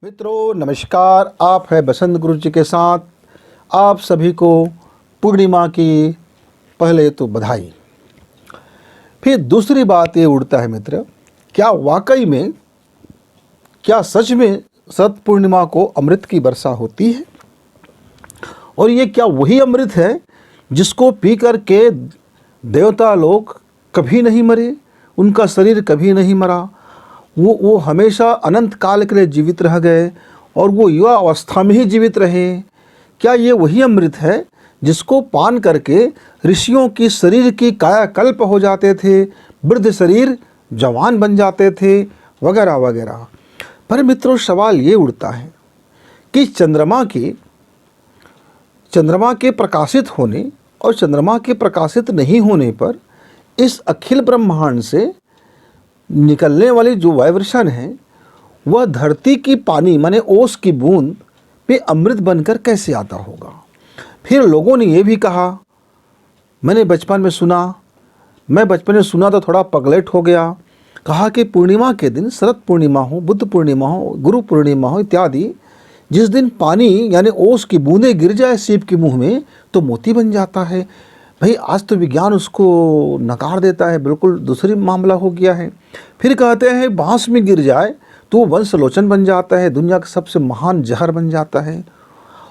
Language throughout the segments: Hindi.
मित्रों नमस्कार। आप है बसंत गुरु जी के साथ। आप सभी को पूर्णिमा की पहले तो बधाई। फिर दूसरी बात ये उड़ता है मित्र, क्या वाकई में, क्या सच में शरद पूर्णिमा को अमृत की वर्षा होती है? और ये क्या वही अमृत है जिसको पी कर के देवता लोग कभी नहीं मरे, उनका शरीर कभी नहीं मरा, वो हमेशा अनंत काल के लिए जीवित रह गए और वो युवा अवस्था में ही जीवित रहे? क्या ये वही अमृत है जिसको पान करके ऋषियों की शरीर की कायाकल्प हो जाते थे, वृद्ध शरीर जवान बन जाते थे, वगैरह वगैरह? पर मित्रों सवाल ये उठता है कि चंद्रमा के प्रकाशित होने और चंद्रमा के प्रकाशित नहीं होने पर इस अखिल ब्रह्मांड से निकलने वाली जो वाइब्रेशन है वह धरती की पानी माने ओस की बूंद पे अमृत बनकर कैसे आता होगा? फिर लोगों ने ये भी कहा, मैं बचपन में सुना तो थोड़ा पगलेट हो गया, कहा कि पूर्णिमा के दिन, शरद पूर्णिमा हो, बुद्ध पूर्णिमा हो, गुरु पूर्णिमा हो इत्यादि, जिस दिन पानी यानी ओस की बूंदें गिर जाए सीप के मुंह में तो मोती बन जाता है। भाई आज तो विज्ञान उसको नकार देता है, बिल्कुल दूसरी मामला हो गया है। फिर कहते हैं बांस में गिर जाए तो वो वंशलोचन बन जाता है, दुनिया का सबसे महान जहर बन जाता है।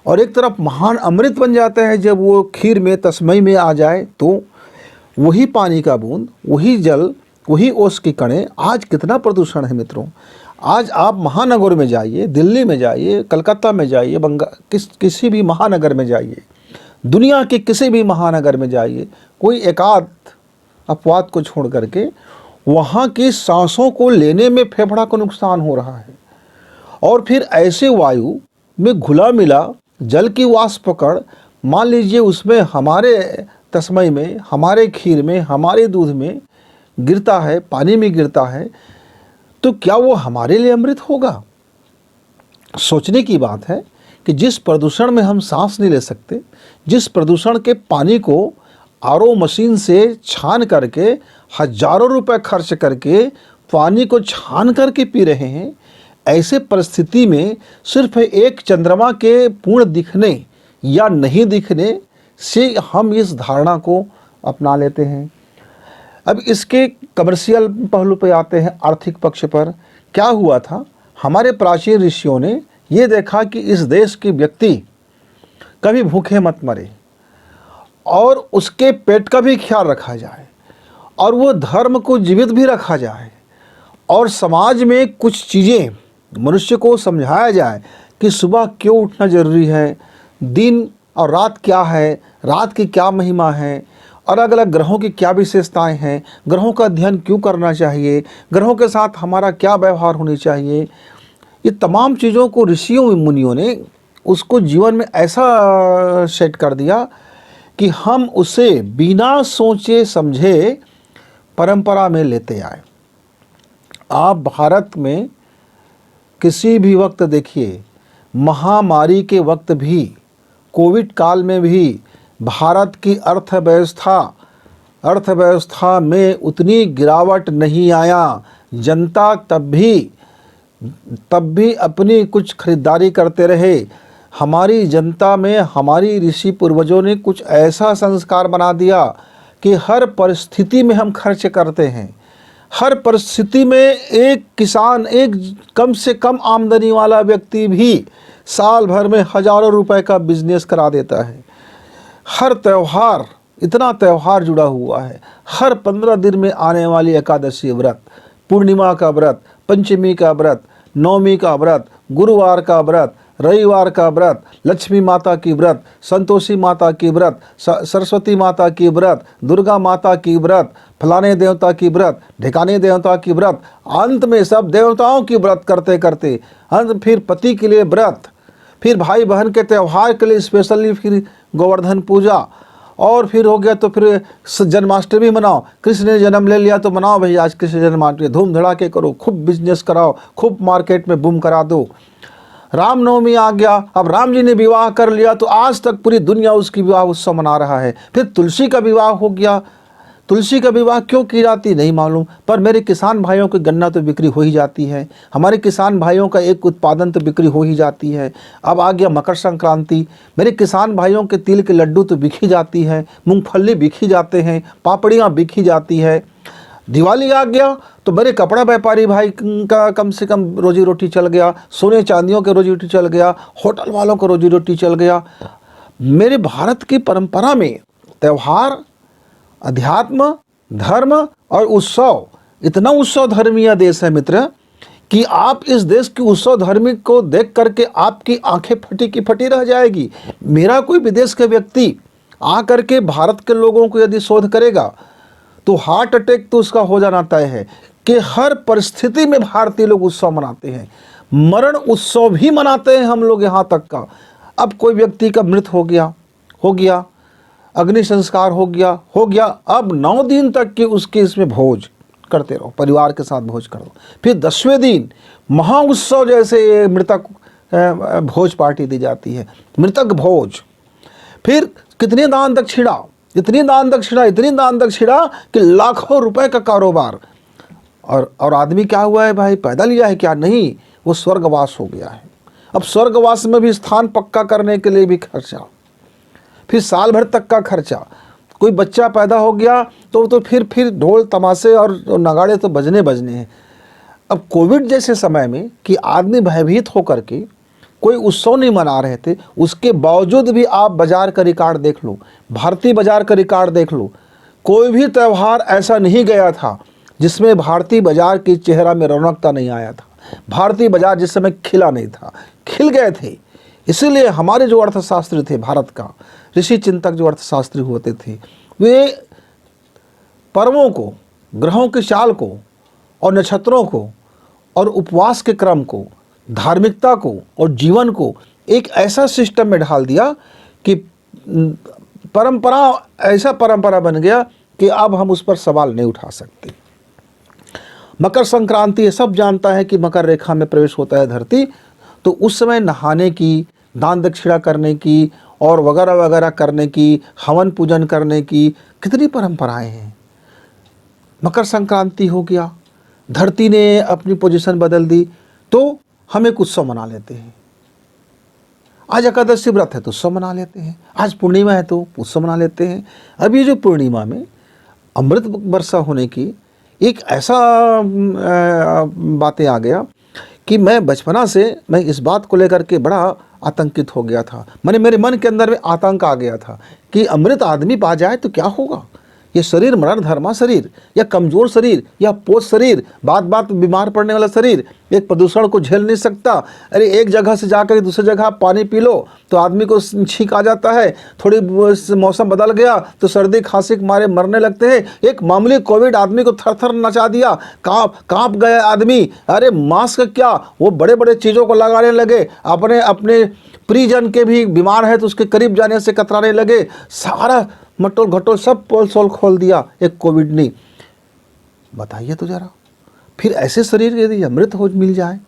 और एक तरफ महान अमृत बन जाता है जब वो खीर में तस्मई में आ जाए तो। वही पानी का बूंद, वही जल, वही ओस की कणें। आज कितना प्रदूषण है मित्रों। आज आप महानगर में जाइए, दिल्ली में जाइए, कलकत्ता में जाइए, किसी भी महानगर में जाइए, दुनिया के किसी भी महानगर में जाइए, कोई एकाध अपवाद को छोड़ करके वहाँ की सांसों को लेने में फेफड़ा को नुकसान हो रहा है। और फिर ऐसे वायु में घुला मिला जल की वाष्प कण, मान लीजिए उसमें हमारे तस्मई में, हमारे खीर में, हमारे दूध में गिरता है, पानी में गिरता है, तो क्या वो हमारे लिए अमृत होगा? सोचने की बात है कि जिस प्रदूषण में हम सांस नहीं ले सकते, जिस प्रदूषण के पानी को आरओ मशीन से छान करके हजारों रुपए खर्च करके पानी को छान करके पी रहे हैं, ऐसे परिस्थिति में सिर्फ एक चंद्रमा के पूर्ण दिखने या नहीं दिखने से हम इस धारणा को अपना लेते हैं। अब इसके कमर्शियल पहलू पे आते हैं, आर्थिक पक्ष पर। क्या हुआ था, हमारे प्राचीन ऋषियों ने ये देखा कि इस देश के व्यक्ति कभी भूखे मत मरे और उसके पेट का भी ख्याल रखा जाए और वो धर्म को जीवित भी रखा जाए और समाज में कुछ चीज़ें मनुष्य को समझाया जाए कि सुबह क्यों उठना ज़रूरी है, दिन और रात क्या है, रात की क्या महिमा है, और अलग अलग ग्रहों की क्या विशेषताएं हैं, ग्रहों का अध्ययन क्यों करना चाहिए, ग्रहों के साथ हमारा क्या व्यवहार होनी चाहिए। ये तमाम चीज़ों को ऋषियों मुनियों ने उसको जीवन में ऐसा सेट कर दिया कि हम उसे बिना सोचे समझे परंपरा में लेते आए। आप भारत में किसी भी वक्त देखिए, महामारी के वक्त भी, कोविड काल में भी भारत की अर्थव्यवस्था में उतनी गिरावट नहीं आया। जनता तब भी अपनी कुछ खरीदारी करते रहे। हमारी जनता में हमारी ऋषि पूर्वजों ने कुछ ऐसा संस्कार बना दिया कि हर परिस्थिति में हम खर्च करते हैं। हर परिस्थिति में एक किसान, एक कम से कम आमदनी वाला व्यक्ति भी साल भर में हजारों रुपए का बिजनेस करा देता है। हर त्यौहार, इतना त्यौहार जुड़ा हुआ है। हर 15 दिन में आने वाली एकादशी व्रत, पूर्णिमा का व्रत, पंचमी का व्रत, नवमी का व्रत, गुरुवार का व्रत, रविवार का व्रत, लक्ष्मी माता की व्रत, संतोषी माता की व्रत, सरस्वती माता की व्रत, दुर्गा माता की व्रत, फलाने देवता की व्रत, ढिकाने देवता की व्रत, अंत में सब देवताओं की व्रत करते करते अंत फिर पति के लिए व्रत, फिर भाई बहन के त्यौहार के लिए स्पेशली फिर गोवर्धन पूजा, और फिर हो गया तो फिर जन्माष्टमी मनाओ। कृष्ण ने जन्म ले लिया तो मनाओ भाई, आज कृष्ण जन्माष्टमी, धूम धड़ाके करो, खूब बिजनेस कराओ, खूब मार्केट में बूम करा दो। रामनवमी आ गया, अब राम जी ने विवाह कर लिया तो आज तक पूरी दुनिया उसकी विवाह उत्सव मना रहा है। फिर तुलसी का विवाह हो गया तुलसी का विवाह क्यों की जाती नहीं मालूम, पर मेरे किसान भाइयों की गन्ना तो बिक्री हो ही जाती है, हमारे किसान भाइयों का एक उत्पादन तो बिक्री हो ही जाती है। अब आ गया मकर संक्रांति, मेरे किसान भाइयों के तिल के लड्डू तो बिक ही जाती है, मूंगफली बिक ही जाते हैं, पापड़ियाँ बिक ही जाती है। दिवाली आ गया तो मेरे कपड़ा व्यापारी भाई का कम से कम रोजी रोटी चल गया, सोने चांदियों के रोजी रोटी चल गया, होटल वालों का रोजी रोटी चल गया। मेरे भारत की परंपरा में त्यौहार, अध्यात्म, धर्म और उत्सव, इतना उत्सव धर्मीय देश है मित्र कि आप इस देश की उत्सव धर्मी को देख करके आपकी आंखें फटी की फटी रह जाएगी। मेरा कोई विदेश के व्यक्ति आ करके भारत के लोगों को यदि शोध करेगा तो हार्ट अटैक तो उसका हो जाना तय है कि हर परिस्थिति में भारतीय लोग उत्सव मनाते हैं, मरण उत्सव भी मनाते हैं हम लोग यहाँ तक का। अब कोई व्यक्ति का मृत हो गया, अग्नि संस्कार हो गया, अब 9 दिन तक की उसके इसमें भोज करते रहो, परिवार के साथ भोज करो। फिर 10वें दिन महा उत्सव जैसे मृतक भोज पार्टी दी जाती है, मृतक भोज। फिर कितने दान दक्षिणा, इतनी दान दक्षिणा कि लाखों रुपए का कारोबार। और आदमी क्या हुआ है भाई, पैदा लिया है क्या? नहीं, वो स्वर्गवास हो गया है। अब स्वर्गवास में भी स्थान पक्का करने के लिए भी खर्चा, फिर साल भर तक का खर्चा। कोई बच्चा पैदा हो गया तो फिर ढोल तमाशे और नगाड़े तो बजने हैं। अब कोविड जैसे समय में कि आदमी भयभीत होकर के कोई उत्सव नहीं मना रहे थे, उसके बावजूद भी आप बाजार का रिकॉर्ड देख लो, भारतीय बाजार का रिकॉर्ड देख लो, कोई भी त्यौहार ऐसा नहीं गया था जिसमें भारतीय बाजार के चेहरा में रौनकता नहीं आया था। भारतीय बाजार जिस समय खिला नहीं था, खिल गए थे। इसीलिए हमारे जो अर्थशास्त्री थे भारत का, ऋषि चिंतक जो अर्थशास्त्री होते थे, वे पर्वों को, ग्रहों की चाल को और नक्षत्रों को और उपवास के क्रम को, धार्मिकता को और जीवन को एक ऐसा सिस्टम में ढाल दिया कि परंपरा बन गया कि अब हम उस पर सवाल नहीं उठा सकते। मकर संक्रांति सब जानता है कि मकर रेखा में प्रवेश होता है धरती, तो उस समय नहाने की, दान दक्षिणा करने की और वगैरह वगैरह करने की, हवन पूजन करने की कितनी परंपराएं हैं। मकर संक्रांति हो गया, धरती ने अपनी पोजीशन बदल दी तो हम एक उत्सव मना लेते हैं। आज एकादशी व्रत है तो उत्सव मना लेते हैं, आज पूर्णिमा है तो उत्सव मना लेते हैं। अब ये जो पूर्णिमा में अमृत वर्षा होने की एक ऐसा बातें आ गया कि मैं बचपना से मैं इस बात को लेकर के बड़ा आतंकित हो गया था। मेरे मन के अंदर में आतंक आ गया था कि अमृत आदमी पा जाए तो क्या होगा। ये शरीर मरण धर्मा शरीर, या कमज़ोर शरीर, या पोष शरीर, बात बीमार पड़ने वाला शरीर, एक प्रदूषण को झेल नहीं सकता। अरे एक जगह से जाकर दूसरी जगह पानी पी लो तो आदमी को छींक आ जाता है, थोड़ी मौसम बदल गया तो सर्दी खांसी के मारे मरने लगते हैं। एक मामूली कोविड आदमी को थर थर नचा दिया, काँप गए आदमी। अरे मास्क क्या, वो बड़े बड़े चीज़ों को लगाने लगे, अपने परिजन के भी बीमार है तो उसके करीब जाने से कतराने लगे। सारा मटोल घटोल सब पोल सोल खोल दिया एक कोविड ने। बताइए तो जरा, फिर ऐसे शरीर यदि अमृत हो मिल जाए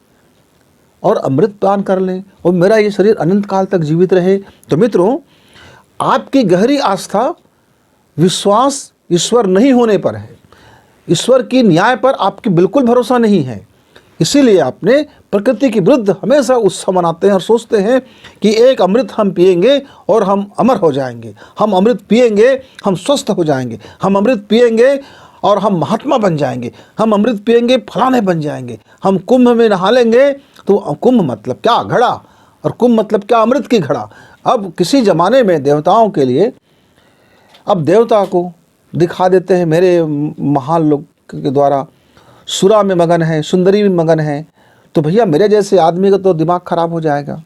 और अमृत पान कर लें और मेरा ये शरीर अनंत काल तक जीवित रहे, तो मित्रों आपकी गहरी आस्था, विश्वास ईश्वर नहीं होने पर है, ईश्वर की न्याय पर आपकी बिल्कुल भरोसा नहीं है। इसीलिए आपने प्रकृति के विरुद्ध हमेशा उत्सव मनाते हैं और सोचते हैं कि एक अमृत हम पिएंगे और हम अमर हो जाएंगे, हम अमृत पिएंगे हम स्वस्थ हो जाएंगे, हम अमृत पिएंगे और हम महात्मा बन जाएंगे, हम अमृत पिएंगे फलाने बन जाएंगे, हम कुंभ में नहा लेंगे तो कुंभ मतलब क्या, घड़ा, और कुंभ मतलब क्या, अमृत की घड़ा। अब किसी ज़माने में देवताओं के लिए, अब देवता को दिखा देते हैं मेरे महान लोग के द्वारा, सुरा में मगन है, सुंदरी में मगन है, तो भैया मेरे जैसे आदमी का तो दिमाग खराब हो जाएगा।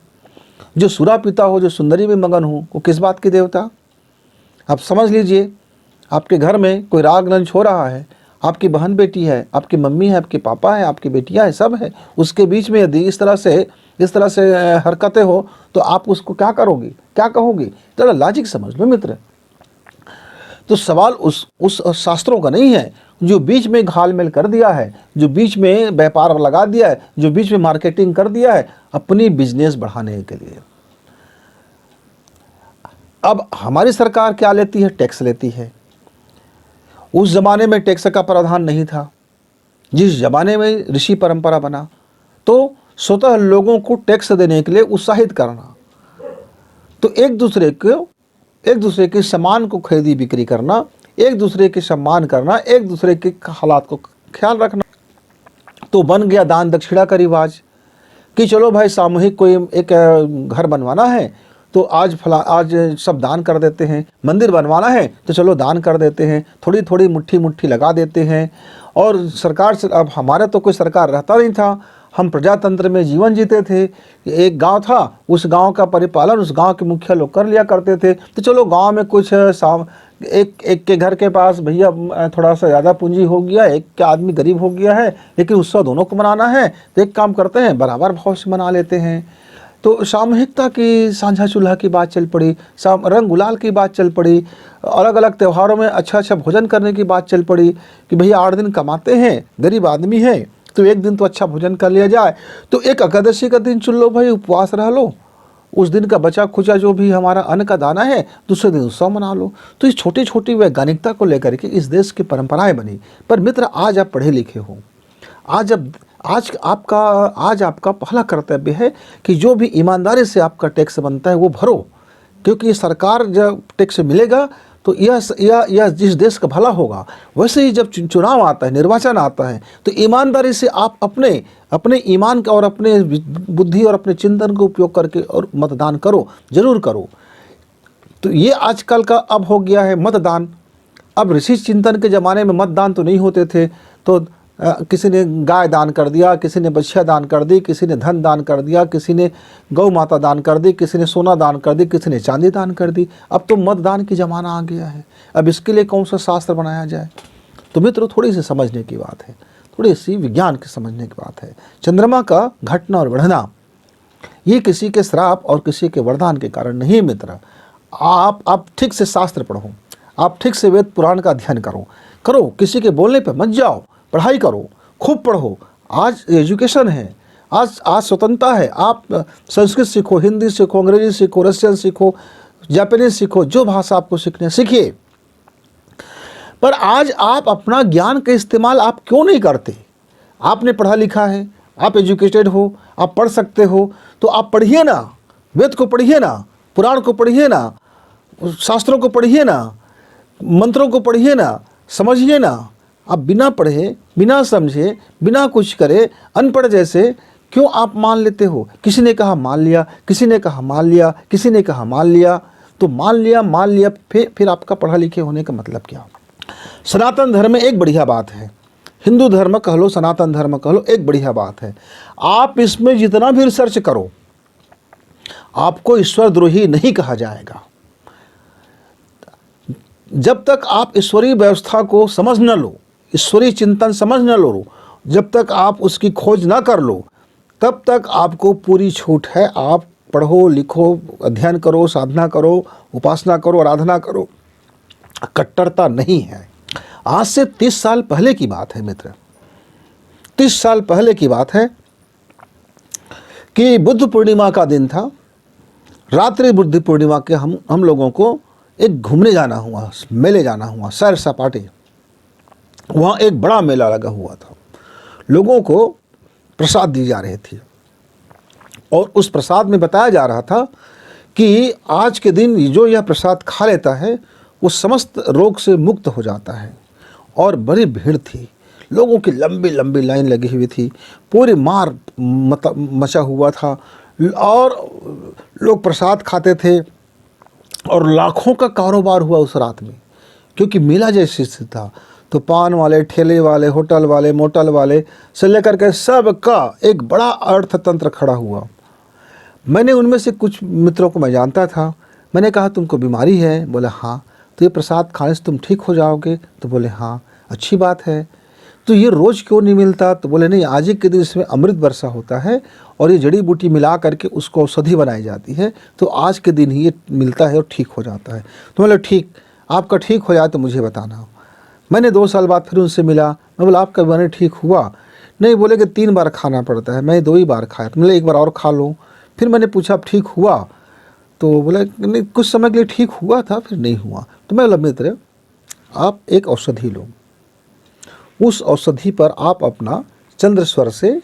जो सुरा पीता हो, जो सुंदरी में मगन हो, वो किस बात की देवता। आप समझ लीजिए, आपके घर में कोई राग रंज हो रहा है, आपकी बहन बेटी है, आपकी मम्मी है, आपके पापा है, आपकी बेटियां हैं, सब है, उसके बीच में यदि इस तरह से हरकतें हो तो आप उसको क्या करोगे, क्या कहोगे। जरा लॉजिक समझ लो मित्र। तो सवाल उस शास्त्रों का नहीं है जो बीच में घालमेल कर दिया है, जो बीच में व्यापार लगा दिया है, जो बीच में मार्केटिंग कर दिया है अपनी बिजनेस बढ़ाने के लिए। अब हमारी सरकार क्या लेती है, टैक्स लेती है, उस ज़माने में टैक्स का प्रावधान नहीं था। जिस ज़माने में ऋषि परंपरा बना तो स्वतः लोगों को टैक्स देने के लिए उत्साहित करना, तो एक दूसरे के सामान को खरीदी बिक्री करना, एक दूसरे के सम्मान करना, एक दूसरे के हालात को ख्याल रखना, तो बन गया दान दक्षिणा का रिवाज कि चलो भाई सामूहिक कोई एक घर बनवाना है तो आज सब दान कर देते हैं, मंदिर बनवाना है तो चलो दान कर देते हैं, थोड़ी थोड़ी मुट्ठी लगा देते हैं। और सरकार से, अब हमारे तो कोई सरकार रहता नहीं था, हम प्रजातंत्र में जीवन जीते थे। एक गांव था, उस गांव का परिपालन उस गांव के मुखिया लोग कर लिया करते थे। तो चलो गांव में कुछ एक के घर के पास भैया थोड़ा सा ज़्यादा पूंजी हो गया, एक के आदमी गरीब हो गया है, लेकिन उत्सव दोनों को मनाना है तो एक काम करते हैं, बराबर भाव से मना लेते हैं। तो सामूहिकता की, साझा चूल्हा की बात चल पड़ी, रंग गुलाल की बात चल पड़ी, अलग अलग त्योहारों में अच्छा भोजन करने की बात चल पड़ी कि भैया 8 दिन कमाते हैं, गरीब आदमी है तो एक दिन तो अच्छा भोजन कर लिया जाए। तो एक एकादशी का दिन चुन लो भाई, उपवास रह लो, उस दिन का बचा खुचा जो भी हमारा अन्न का दाना है दूसरे दिन उत्सव मना लो। तो इस छोटी छोटी वैज्ञानिकता को लेकर के इस देश की परंपराएं बनी। पर मित्र, आज आप पढ़े लिखे हो, आज आपका पहला कर्तव्य है कि जो भी ईमानदारी से आपका टैक्स बनता है वो भरो, क्योंकि सरकार जब टैक्स मिलेगा तो यह जिस देश का भला होगा। वैसे ही जब चुनाव आता है, निर्वाचन आता है, तो ईमानदारी से आप अपने ईमान का और अपने बुद्धि और अपने चिंतन का उपयोग करके और मतदान करो, जरूर करो। तो ये आजकल का अब हो गया है मतदान। अब ऋषि चिंतन के ज़माने में मतदान तो नहीं होते थे, तो किसी ने गाय दान कर दिया, किसी ने बछिया दान कर दी, किसी ने धन दान कर दिया, किसी ने गौ माता दान कर दी, किसी ने सोना दान कर दी, किसी ने चांदी दान कर दी। अब तो मतदान की ज़माना आ गया है, अब इसके लिए कौन सा शास्त्र बनाया जाए। तो मित्रों, थोड़ी सी समझने की बात है, थोड़ी सी विज्ञान की समझने की बात है। चंद्रमा का घटना और बढ़ना ये किसी के श्राप और किसी के वरदान के कारण नहीं मित्र। आप ठीक से शास्त्र पढ़ो, आप ठीक से वेद पुराण का अध्ययन करो, किसी के बोलने पर मत जाओ, पढ़ाई करो, खूब पढ़ो। आज एजुकेशन है, आज स्वतंत्रता है। आप संस्कृत सीखो, हिंदी सीखो, अंग्रेजी सीखो, रशियन सीखो, जापानीज सीखो, जो भाषा आपको सीखने सीखिए। पर आज आप अपना ज्ञान का इस्तेमाल आप क्यों नहीं करते? आपने पढ़ा लिखा है, आप एजुकेटेड हो, आप पढ़ सकते हो, तो आप पढ़िए ना, वेद को पढ़िए ना, पुराण को पढ़िए ना, शास्त्रों को पढ़िए ना, मंत्रों को पढ़िए ना, समझिए ना। आप बिना पढ़े, बिना समझे, बिना कुछ करे, अनपढ़ जैसे क्यों आप मान लेते हो? किसी ने कहा मान लिया, किसी ने कहा मान लिया, किसी ने कहा मान लिया, तो मान लिया फिर आपका पढ़ा लिखे होने का मतलब क्या? सनातन धर्म में एक बढ़िया बात है, हिंदू धर्म कह लो, सनातन धर्म कह लो, एक बढ़िया बात है, आप इसमें जितना भी रिसर्च करो आपको ईश्वर द्रोही नहीं कहा जाएगा। जब तक आप ईश्वरीय व्यवस्था को समझ न लो, ईश्वरीय चिंतन समझ न लो, जब तक आप उसकी खोज ना कर लो, तब तक आपको पूरी छूट है। आप पढ़ो, लिखो, अध्ययन करो, साधना करो, उपासना करो, आराधना करो, कट्टरता नहीं है। आज से 30 साल पहले की बात है मित्र, 30 साल पहले की बात है कि बुद्ध पूर्णिमा का दिन था। रात्रि बुद्ध पूर्णिमा के हम लोगों को एक घूमने जाना हुआ, मेले जाना हुआ, सैर सपाटे। वहाँ एक बड़ा मेला लगा हुआ था, लोगों को प्रसाद दी जा रही थी और उस प्रसाद में बताया जा रहा था कि आज के दिन जो यह प्रसाद खा लेता है वो समस्त रोग से मुक्त हो जाता है। और बड़ी भीड़ थी, लोगों की लंबी लंबी लाइन लगी हुई थी, पूरी मार मचा हुआ था और लोग प्रसाद खाते थे और लाखों का कारोबार हुआ उस रात में, क्योंकि मेला जैसे स्थिति था। तो पान वाले, ठेले वाले, होटल वाले, मोटल वाले से लेकर के सबका एक बड़ा अर्थतंत्र खड़ा हुआ। मैंने उनमें से कुछ मित्रों को मैं जानता था, मैंने कहा तुमको बीमारी है? बोले हाँ। तो ये प्रसाद खाने से तुम ठीक हो जाओगे? तो बोले हाँ, अच्छी बात है। तो ये रोज़ क्यों नहीं मिलता? तो बोले नहीं, आज ही के दिन इसमें अमृत वर्षा होता है और ये जड़ी बूटी मिला करके उसको औषधि बनाई जाती है, तो आज के दिन ही ये मिलता है और ठीक हो जाता है। तो बोले ठीक, आपका ठीक हो जाए तो मुझे बताना। मैंने 2 साल बाद फिर उनसे मिला, मैं बोला आपका बीमारी ठीक हुआ? नहीं, बोले कि 3 बार खाना पड़ता है। मैं 2 ही बार खाया। तो बोले एक बार और खा लो। फिर मैंने पूछा अब ठीक हुआ? तो बोला नहीं, कुछ समय के लिए ठीक हुआ था, फिर नहीं हुआ। तो मैं बोला मित्र, आप एक औषधि लो, उस औषधि पर आप अपना चंद्र स्वर से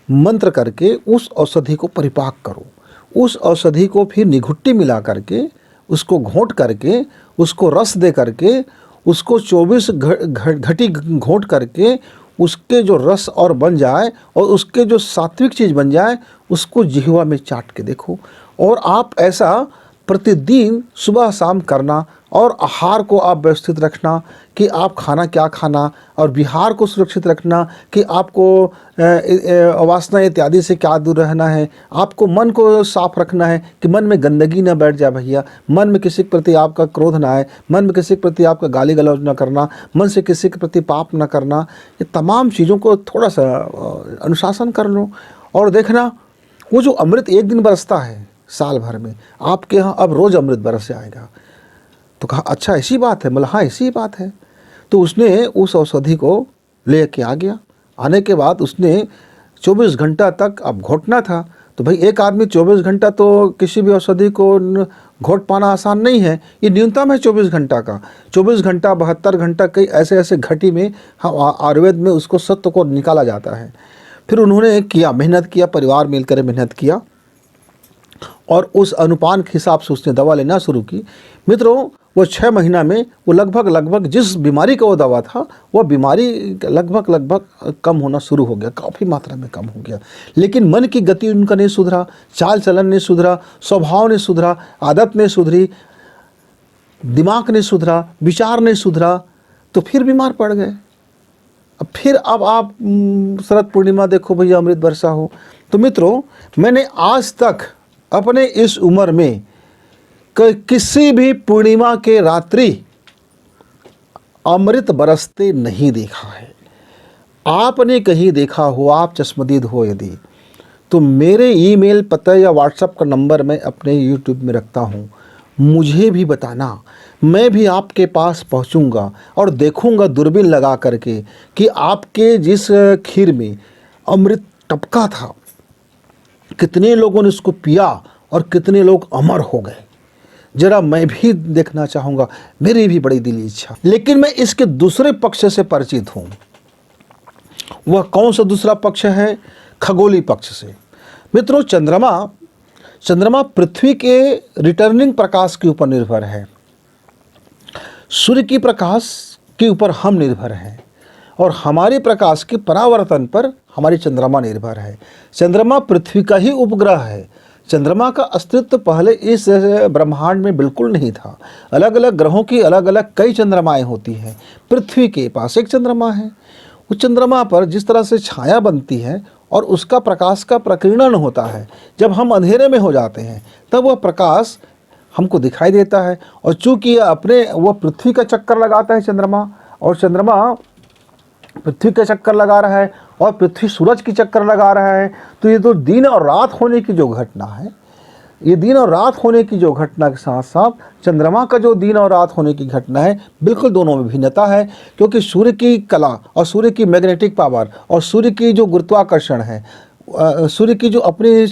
मंत्र करके उस औषधि को परिपाक करो। उस औषधि को फिर निघुट्टी मिला करके, उसको घोंट करके, उसको रस दे करके, उसको 24 घटी घोंट करके, उसके जो रस और बन जाए और उसके जो सात्विक चीज़ बन जाए, उसको जिह्वा में चाट के देखो। और आप ऐसा प्रतिदिन सुबह शाम करना, और आहार को आप व्यवस्थित रखना कि आप खाना क्या खाना, और विहार को सुरक्षित रखना कि आपको वासना इत्यादि से क्या दूर रहना है। आपको मन को साफ रखना है कि मन में गंदगी ना बैठ जाए भैया, मन में किसी के प्रति आपका क्रोध ना आए, मन में किसी के प्रति आपका गाली गलौज ना करना, मन से किसी के प्रति पाप ना करना। ये तमाम चीज़ों को थोड़ा सा अनुशासन कर लो, और देखना वो जो अमृत एक दिन बरसता है साल भर में, आपके यहाँ अब रोज़ अमृत बरस जाएगा। तो कहा अच्छा ऐसी बात है? बोला हाँ ऐसी बात है। तो उसने उस औषधि को ले के आ गया। आने के बाद उसने 24 घंटा तक अब घोटना था। तो भाई एक आदमी 24 घंटा तो किसी भी औषधि को घोट पाना आसान नहीं है। ये न्यूनतम है 24 घंटा का। 24 घंटा 72 घंटा कई ऐसे ऐसे घटी में आयुर्वेद में उसको सत्व को निकाला जाता है। फिर उन्होंने किया, मेहनत किया, परिवार मिलकर मेहनत किया, और उस अनुपान के हिसाब से उसने दवा लेना शुरू की। मित्रों वो 6 महीना में वो लगभग जिस बीमारी का वो दवा था, वह बीमारी लगभग कम होना शुरू हो गया, काफ़ी मात्रा में कम हो गया। लेकिन मन की गति उनका नहीं सुधरा, चाल चलन नहीं सुधरा, स्वभाव नहीं सुधरा, आदत नहीं सुधरी, दिमाग नहीं सुधरा, विचार नहीं सुधरा, तो फिर बीमार पड़ गए। अब आप शरद पूर्णिमा देखो भैया, अमृत वर्षा हो। तो मित्रों मैंने आज तक अपने इस उम्र में किसी भी पूर्णिमा के रात्रि अमृत बरसते नहीं देखा है। आपने कहीं देखा हो, आप चश्मदीद हो यदि, तो मेरे ईमेल पता या व्हाट्सएप का नंबर मैं अपने यूट्यूब में रखता हूँ, मुझे भी बताना। मैं भी आपके पास पहुँचूँगा और देखूँगा दूरबीन लगा करके कि आपके जिस खीर में अमृत टपका था, कितने लोगों ने उसको पिया और कितने लोग अमर हो गए। जरा मैं भी देखना चाहूँगा, मेरी भी बड़ी दिली इच्छा। लेकिन मैं इसके दूसरे पक्ष से परिचित हूँ। वह कौन सा दूसरा पक्ष है? खगोली पक्ष से। मित्रों चंद्रमा पृथ्वी के रिटर्निंग प्रकाश के ऊपर निर्भर है। सूर्य की प्रकाश के ऊपर हम निर्भर हैं, और हमारे प्रकाश के परावर्तन पर हमारी चंद्रमा निर्भर है। चंद्रमा पृथ्वी का ही उपग्रह है। चंद्रमा का अस्तित्व पहले इस ब्रह्मांड में बिल्कुल नहीं था। अलग अलग ग्रहों की अलग अलग कई चंद्रमाएं होती हैं। पृथ्वी के पास एक चंद्रमा है। उस चंद्रमा पर जिस तरह से छाया बनती है और उसका प्रकाश का प्रकीर्णन होता है, जब हम अंधेरे में हो जाते हैं तब वह प्रकाश हमको दिखाई देता है। और चूँकि वह पृथ्वी का चक्कर लगाता है चंद्रमा, और चंद्रमा पृथ्वी का चक्कर लगा रहा है और पृथ्वी सूरज की चक्कर लगा रहा है, तो ये तो दिन और रात होने की जो घटना है, ये दिन और रात होने की जो घटना के साथ साथ चंद्रमा का जो दिन और रात होने की घटना है, बिल्कुल दोनों में भिन्नता है। क्योंकि सूर्य की कला और सूर्य की मैग्नेटिक पावर और सूर्य की जो गुरुत्वाकर्षण है, सूर्य की जो अपनी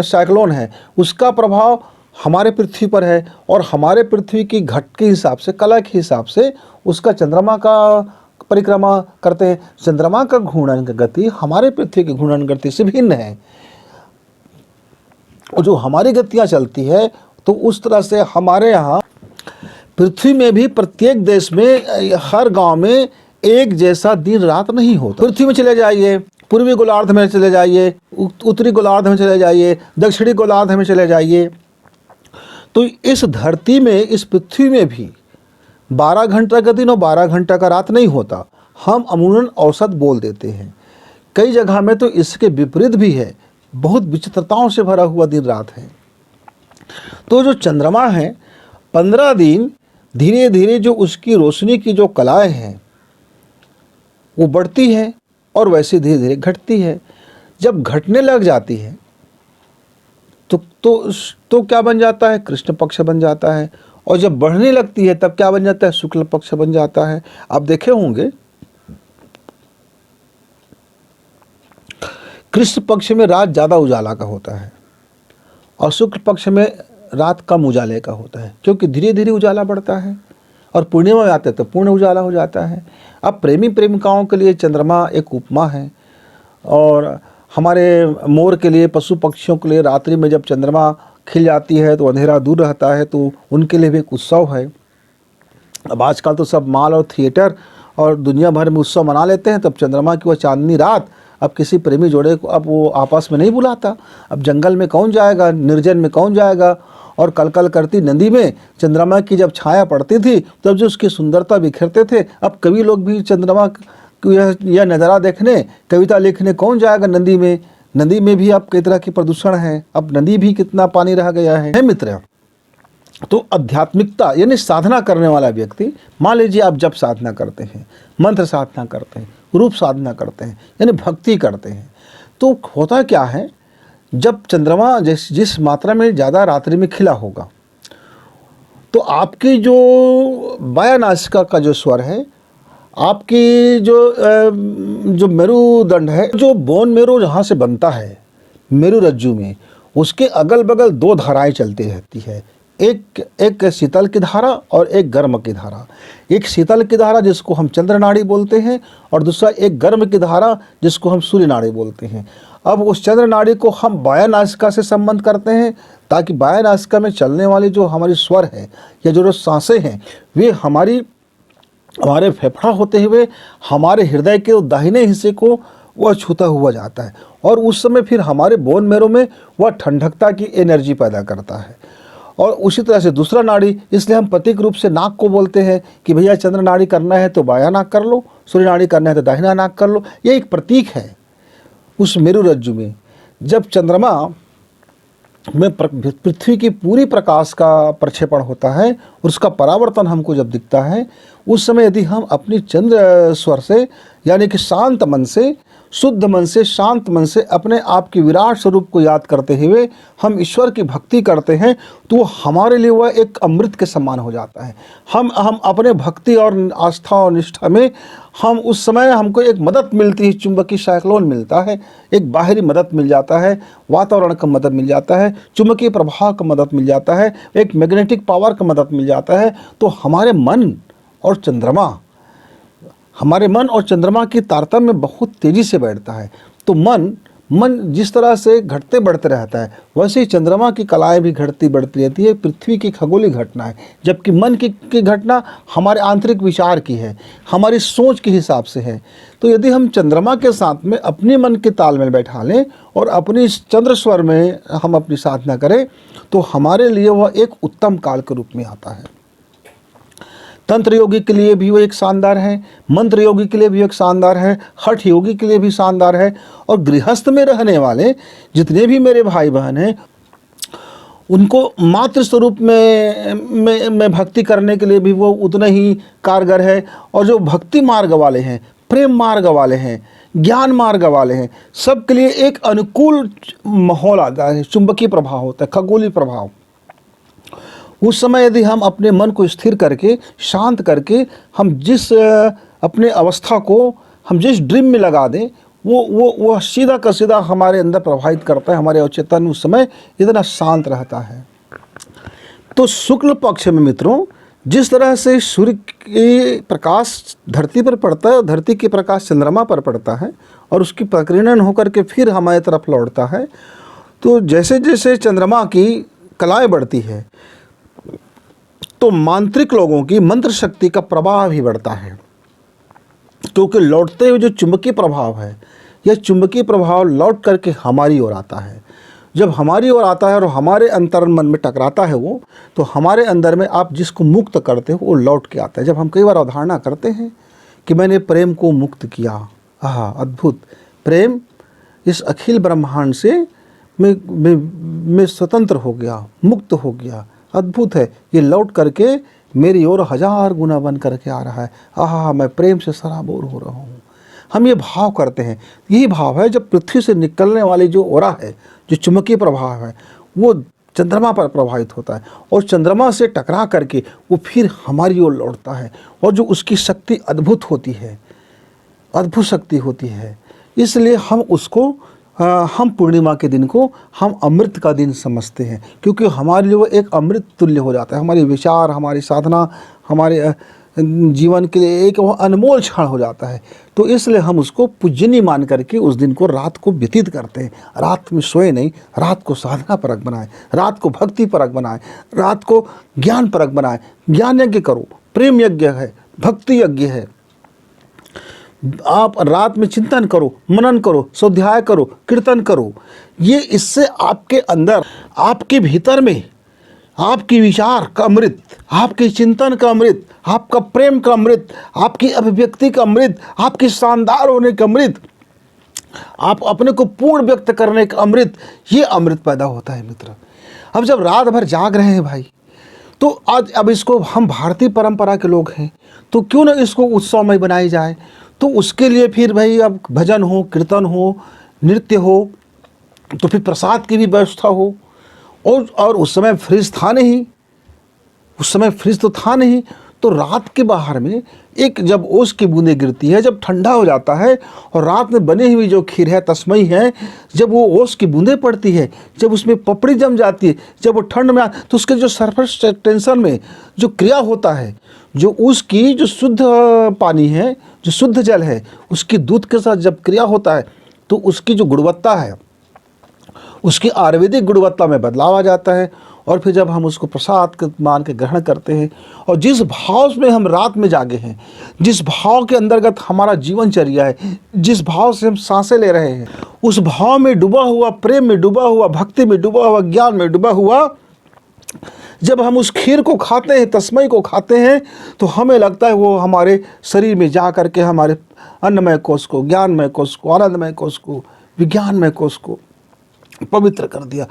साइक्लोन है, उसका प्रभाव हमारे पृथ्वी पर है, और हमारे पृथ्वी की घट के हिसाब से, कला के हिसाब से उसका चंद्रमा का परिक्रमा करते हैं। चंद्रमा का घूर्णन की गति हमारे पृथ्वी की घूर्णन गति से भिन्न है। और जो हमारी गतियाँ चलती है, तो उस तरह से हमारे यहाँ पृथ्वी में भी प्रत्येक देश में, हर गांव में एक जैसा दिन रात नहीं होता। पृथ्वी में चले जाइए, पूर्वी गोलार्ध में चले जाइए, उत्तरी गोलार्ध में चले जाइए, दक्षिणी गोलार्ध में चले जाइए, तो इस धरती में, इस पृथ्वी में भी 12 घंटा का दिन और 12 घंटा का रात नहीं होता। हम अमूमन औसत बोल देते हैं। कई जगह में तो इसके विपरीत भी है, बहुत विचित्रताओं से भरा हुआ दिन रात है। तो जो चंद्रमा है, 15 दिन धीरे धीरे जो उसकी रोशनी की जो कलाएं हैं वो बढ़ती है, और वैसे धीरे धीरे घटती है। जब घटने लग जाती है तो क्या बन जाता है? कृष्ण पक्ष बन जाता है। और जब बढ़ने लगती है तब क्या बन जाता है? शुक्ल पक्ष बन जाता है। आप देखे होंगे कृष्ण पक्ष में रात ज़्यादा उजाला का होता है और शुक्ल पक्ष में रात कम उजाले का होता है, क्योंकि धीरे धीरे उजाला बढ़ता है और पूर्णिमा में आते हैं तो पूर्ण उजाला हो जाता है। अब प्रेमी प्रेमिकाओं के लिए चंद्रमा एक उपमा है, और हमारे मोर के लिए, पशु पक्षियों के लिए रात्रि में जब चंद्रमा खिल जाती है तो अंधेरा दूर रहता है, तो उनके लिए भी एक उत्सव है। अब आजकल तो सब मॉल और थिएटर और दुनिया भर में उत्सव मना लेते हैं, तब चंद्रमा की वह चांदनी रात अब किसी प्रेमी जोड़े को अब वो आपस में नहीं बुलाता। अब जंगल में कौन जाएगा, निर्जन में कौन जाएगा, और कलकल करती नदी में चंद्रमा की जब छाया पड़ती थी तब जो उसकी सुंदरता बिखरते थे, अब कवि लोग भी चंद्रमा यह नज़ारा देखने, कविता लिखने कौन जाएगा नदी में। नदी में भी अब कई तरह की प्रदूषण है, अब नदी भी कितना पानी रह गया है मित्र। तो आध्यात्मिकता यानी साधना करने वाला व्यक्ति, मान लीजिए आप जब साधना करते हैं, मंत्र साधना करते हैं, रूप साधना करते हैं, यानी भक्ति करते हैं, तो होता क्या है, जब चंद्रमा जिस मात्रा में ज़्यादा रात्रि में खिला होगा तो आपकी जो वायनासिका का जो स्वर है, आपकी जो मेरुदंड है, जो बोन मेरो जहाँ से बनता है मेरु रज्जु में, उसके अगल बगल दो धाराएं चलती रहती है, एक शीतल की धारा और एक गर्म की धारा। एक शीतल की धारा जिसको हम चंद्र नाड़ी बोलते हैं, और दूसरा एक गर्म की धारा जिसको हम सूर्य नाड़ी बोलते हैं। अब उस चंद्र नाड़ी को हम वायनासिका से संबंध करते हैं, ताकि वायनासिका में चलने वाली जो हमारी स्वर है या जो सांसें हैं, वे हमारे फेफड़ा होते हुए हमारे हृदय के दाहिने हिस्से को वह छूता हुआ जाता है, और उस समय फिर हमारे बोन मेरो में वह ठंडकता की एनर्जी पैदा करता है। और उसी तरह से दूसरा नाड़ी, इसलिए हम प्रतीक रूप से नाक को बोलते हैं कि भैया चंद्र नाड़ी करना है तो बायां नाक कर लो, सूर्य नाड़ी करना है तो दाहिना नाक कर लो। ये एक प्रतीक है उस मेरु रज्जु में। जब चंद्रमा में पृथ्वी की पूरी प्रकाश का प्रक्षेपण होता है और उसका परावर्तन हमको जब दिखता है, उस समय यदि हम अपनी चंद्र स्वर से, यानी कि शांत मन से, शुद्ध मन से, शांत मन से अपने आप के विराट स्वरूप को याद करते हुए हम ईश्वर की भक्ति करते हैं, तो हमारे लिए वह एक अमृत के समान हो जाता है। हम अपने भक्ति और आस्था और निष्ठा में हम उस समय हमको एक मदद मिलती है, चुंबकीय साइक्लोन मिलता है, एक बाहरी मदद मिल जाता है, वातावरण का मदद मिल जाता है, चुंबकीय प्रभाव का मदद मिल जाता है, एक मैग्नेटिक पावर का मदद मिल जाता है। तो हमारे मन और चंद्रमा की तारतम्य में बहुत तेज़ी से बैठता है। तो मन जिस तरह से घटते बढ़ते रहता है, वैसे ही चंद्रमा की कलाएं भी घटती बढ़ती रहती है। पृथ्वी की खगोलीय घटना है, जबकि मन की घटना हमारे आंतरिक विचार की है, हमारी सोच के हिसाब से है। तो यदि हम चंद्रमा के साथ में अपने मन के तालमेल बैठा लें और अपनी चंद्र स्वर में हम अपनी साधना करें, तो हमारे लिए वह एक उत्तम काल के रूप में आता है। तंत्र योगी के लिए भी वो एक शानदार है, मंत्र योगी के लिए भी एक शानदार है, हठ योगी के लिए भी शानदार है, और गृहस्थ में रहने वाले जितने भी मेरे भाई बहन हैं, उनको मातृ स्वरूप में भक्ति करने के लिए भी वो उतना ही कारगर है। और जो भक्ति मार्ग वाले हैं, प्रेम मार्ग वाले हैं, ज्ञान मार्ग वाले हैं, सबके लिए एक अनुकूल माहौल आता है, चुंबकीय प्रभाव होता है, खगोलीय प्रभाव। उस समय यदि हम अपने मन को स्थिर करके, शांत करके, हम जिस अपने अवस्था को हम जिस ड्रीम में लगा दें, वो सीधा का सीधा हमारे अंदर प्रभावित करता है। हमारे अवचेतन उस समय इतना शांत रहता है। तो शुक्ल पक्ष में मित्रों, जिस तरह से सूर्य की प्रकाश धरती पर पड़ता है, धरती की प्रकाश चंद्रमा पर पड़ता है और उसकी प्रकीर्णन होकर के फिर हमारी तरफ लौटता है, तो जैसे जैसे चंद्रमा की कलाएं बढ़ती है, तो मांत्रिक लोगों की मंत्र शक्ति का प्रभाव भी बढ़ता है। क्योंकि लौटते हुए जो चुंबकीय प्रभाव है, यह चुंबकीय प्रभाव लौट करके हमारी ओर आता है। जब हमारी ओर आता है और हमारे अंतरंग मन में टकराता है वो, तो हमारे अंदर में आप जिसको मुक्त करते हो वो लौट के आता है। जब हम कई बार अवधारणा करते हैं कि मैंने प्रेम को मुक्त किया, आहा अद्भुत प्रेम, इस अखिल ब्रह्मांड से मैं स्वतंत्र हो गया, मुक्त हो गया, अद्भुत है, ये लौट करके मेरी ओर 1000 गुना बन करके आ रहा है, आहा मैं प्रेम से सराबोर हो रहा हूँ। हम ये भाव करते हैं। यही भाव है जब पृथ्वी से निकलने वाली जो ओरा है, जो चुंबकीय प्रभाव है, वो चंद्रमा पर प्रभावित होता है और चंद्रमा से टकरा करके वो फिर हमारी ओर लौटता है। और जो उसकी शक्ति अद्भुत होती है, अद्भुत शक्ति होती है, इसलिए हम उसको हम पूर्णिमा के दिन को हम अमृत का दिन समझते हैं, क्योंकि हमारे लिए वो एक अमृत तुल्य हो जाता है। हमारे विचार, हमारी साधना, हमारे जीवन के लिए एक वो अनमोल क्षण हो जाता है। तो इसलिए हम उसको पूजनीय मान करके उस दिन को, रात को व्यतीत करते हैं। रात में सोए नहीं, रात को साधना परक बनाएं, रात को भक्ति परक बनाएं, रात को ज्ञान परक बनाएं। ज्ञान यज्ञ करो, प्रेम यज्ञ है, भक्ति यज्ञ है। आप रात में चिंतन करो, मनन करो, स्वाध्याय करो, कीर्तन करो। ये इससे आपके अंदर, आपके भीतर में आपकी विचार का अमृत, आपके चिंतन का अमृत, आपका प्रेम का अमृत, आपकी अभिव्यक्ति का अमृत, आपके शानदार होने का अमृत, आप अपने को पूर्ण व्यक्त करने का अमृत, ये अमृत पैदा होता है मित्र। अब जब रात भर जाग रहे हैं भाई, तो आज अब इसको, हम भारतीय परंपरा के लोग हैं, तो क्यों ना इसको उत्सवमय बनाई जाए। तो उसके लिए फिर भाई अब भजन हो, कीर्तन हो, नृत्य हो, तो फिर प्रसाद की भी व्यवस्था हो। और उस समय फ्रिज था नहीं, उस समय फ्रिज तो था नहीं। तो रात के बाहर में एक जब ओस की बूंदें गिरती है, जब ठंडा हो जाता है, और रात में बनी हुई जो खीर है, तस्मई है, जब वो ओस की बूंदें पड़ती है, जब उसमें पपड़ी जम जाती है, जब वो ठंड में तो उसके जो सरफेस टेंशन में जो क्रिया होता है, जो उसकी जो शुद्ध पानी है, जो शुद्ध जल है, उसकी दूध के साथ जब क्रिया होता है, तो उसकी जो गुणवत्ता है, उसकी आयुर्वेदिक गुणवत्ता में बदलाव आ जाता है। और फिर जब हम उसको प्रसाद मान के ग्रहण करते हैं, और जिस भाव में हम रात में जागे हैं, जिस भाव के अंतर्गत हमारा जीवनचर्या है, जिस भाव से हम सांसें ले रहे हैं, उस भाव में डूबा हुआ, प्रेम में डूबा हुआ, भक्ति में डूबा हुआ, ज्ञान में डूबा हुआ, जब हम उस खीर को खाते हैं, तस्मई को खाते हैं, तो हमें लगता है वो हमारे शरीर में जा करके हमारे अन्नमय कोश को, ज्ञानमय कोश को, आनंदमय कोश को, विज्ञानमय कोश को पवित्र कर दिया।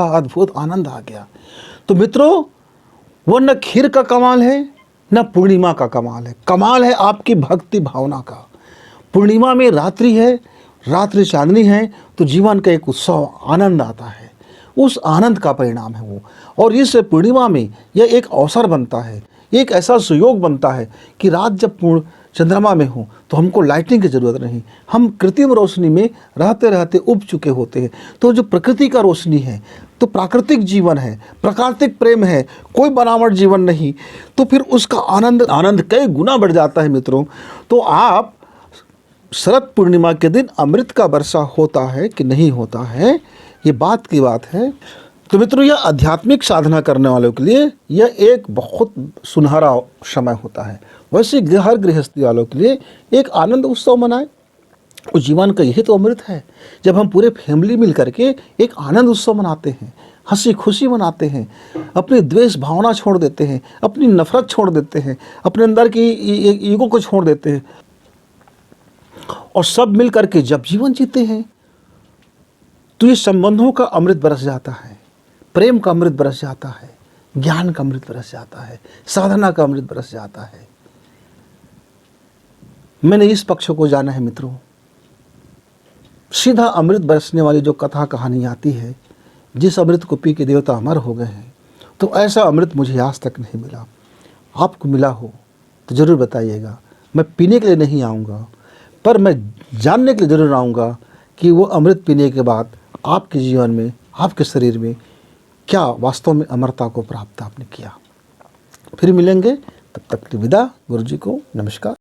अद्भुत आनंद आ गया। तो मित्रों, वो न खीर का कमाल है, न पूर्णिमा का कमाल है। कमाल है आपकी भक्ति भावना का। पूर्णिमा में रात्रि है, रात्रि चांदनी है, तो जीवन का एक उत्सव, आनंद आता है। उस आनंद का परिणाम है वो। और इस पूर्णिमा में यह एक अवसर बनता है, एक ऐसा सुयोग बनता है कि रात जब पूर्ण चंद्रमा में हो, तो हमको लाइटिंग की ज़रूरत नहीं, हम कृत्रिम रोशनी में रहते रहते उब चुके होते हैं। तो जो प्रकृति का रोशनी है, तो प्राकृतिक जीवन है, प्राकृतिक प्रेम है, कोई बनावट जीवन नहीं, तो फिर उसका आनंद कई गुना बढ़ जाता है मित्रों। तो आप शरद पूर्णिमा के दिन अमृत का वर्षा होता है कि नहीं होता है, ये बात की बात है। तो मित्रों, यह आध्यात्मिक साधना करने वालों के लिए यह एक बहुत सुनहरा समय होता है। वैसे हर गृहस्थी वालों के लिए एक आनंद उत्सव मनाएं। उस जीवन का यही तो अमृत है, जब हम पूरे फैमिली मिल करके एक आनंद उत्सव मनाते हैं, हंसी खुशी मनाते हैं, अपनी द्वेष भावना छोड़ देते हैं, अपनी नफरत छोड़ देते हैं, अपने अंदर की ईगो को छोड़ देते हैं, और सब मिल करके जब जीवन जीते हैं, तो ये संबंधों का अमृत बरस जाता है, प्रेम का अमृत बरस जाता है, ज्ञान का अमृत बरस जाता है, साधना का अमृत बरस जाता है। मैंने इस पक्ष को जाना है मित्रों। सीधा अमृत बरसने वाली जो कथा कहानी आती है, जिस अमृत को पी के देवता अमर हो गए हैं, तो ऐसा अमृत मुझे आज तक नहीं मिला। आपको मिला हो तो ज़रूर बताइएगा। मैं पीने के लिए नहीं आऊँगा, पर मैं जानने के लिए ज़रूर आऊँगा कि वो अमृत पीने के बाद आपके जीवन में, आपके शरीर में क्या वास्तव में अमरता को प्राप्त आपने किया। फिर मिलेंगे, तब तक विदा। गुरु जी को नमस्कार।